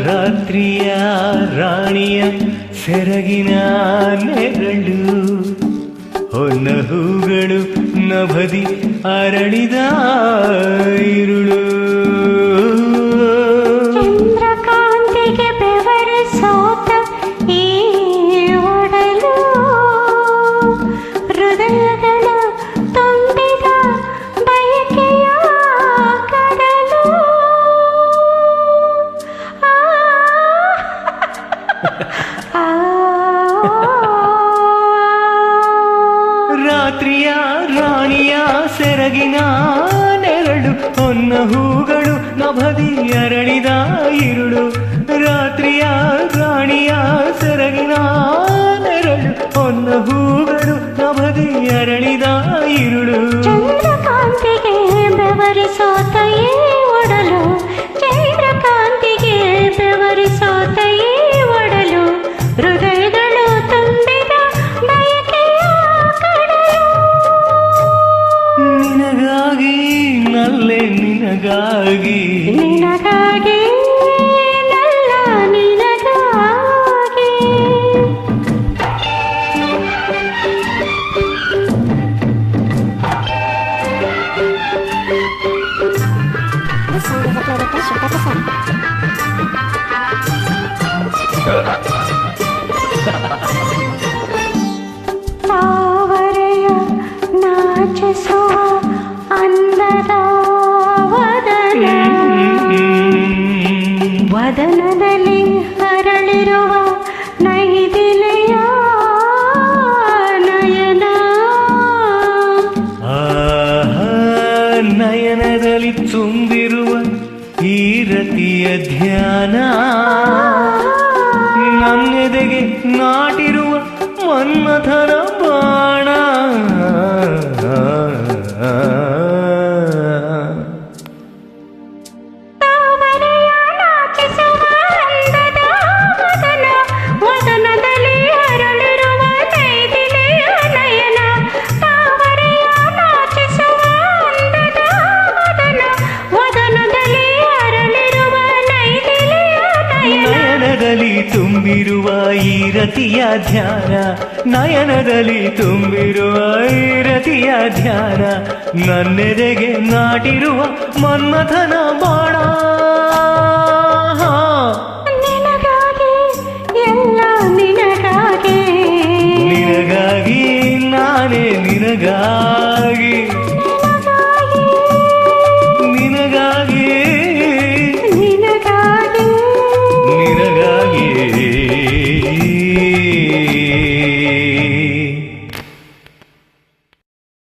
ರಾತ್ರಿಯ ರಾಣಿಯ ಸೆರಗಿನ ನೆರಳು ಹೊನ್ನ ಹೂಗಳು ನಭದಿ ಅರಳಿದ ಇರುಳು ಚಂದ್ರಕಾಂತಿಗೆ ಬೆವರು ಸೋತ ಈ ಒಡಲು ಹೃದಯಗಳ ತುಂಬಿದ ಬಯಕೆಯ ಕಡಲು ರಾತ್ರಿಯ ರಾಣಿಯ ಸೆರಗಿನ ನೆರಳು ಹೊನ್ನ ಹೂಗಳು ನಭದಿ ಅರಳಿದ ಇರುಳು ರಾತ್ರಿಯ ರಾಣಿಯ ಸೆರಗಿನ ನೆರಳು ಹೊನ್ನ ಹೂಗಳು ನಭದಿ ಅರಳಿದ ಇರುಳು ಚಂದ್ರಕಾಂತಿಗೆ ಬೆವರಿಸೋತಯೇ ಒಡಲು ಚಂದ್ರಕಾಂತಿಗೆ ಬೆವರಿಸೋತಯೇ ಒಡಲು ಹೃದಯಗಳು ತುಂಬಿದ ಬಯಕೆಯ ಕಡಲು ನಿನಗಾಗಿ ನಲ್ಲೆ ನಿನಗಾಗಿ ನಿನಗಾಗಿ ನಲ್ಲ ನಿನಗಾಗಿ ತಾವರೆಯ ನಾಚಿಸುವ ಅಂದದ ವದನ ವದನದಲ್ಲಿ ಹರಳಿರುವ ನೈದಿಲೆಯ ನಯನ ಆಹಾ, ನಯನದಲ್ಲಿ ತುಂಬಿರುವ ಈ ರತಿಯ ಧ್ಯಾನ ನನ್ನೆದೆಗೆ ನಾಟಿರುವ ಮನ್ಮಥನ ಬಾಣ ತಾವರೆಯ ನಾಚಿಸುವ ಅಂದದ ವದನ ವದನದಲ್ಲಿ ಹರಳಿರುವ ನೈದಿಲೆಯ ನಯನ ತಾವರೆಯ ನಾಚಿಸುವ ಅಂದದ ವದನ ವದನದಲ್ಲಿ ಹರಳಿರುವ ನೈದಿಲೆಯ ನಯನ ನಯನದಲ್ಲಿ ತುಂಬಿರುವ ಈ ರತಿಯ ಧ್ಯಾನ ನಯನದಲ್ಲಿ ತುಂಬಿರುವ ಈ ರತಿಯ ಧ್ಯಾನ ನನ್ನೆದೆಗೆ ನಾಟಿರುವ ಮನ್ಮಥನ ಬಾಣ ನಿನಗಾಗಿ ಎಲ್ಲ ನಿನಗಾಗಿ ನಿನಗಾಗಿ ನಾನೇ ನಿನಗಾಗಿ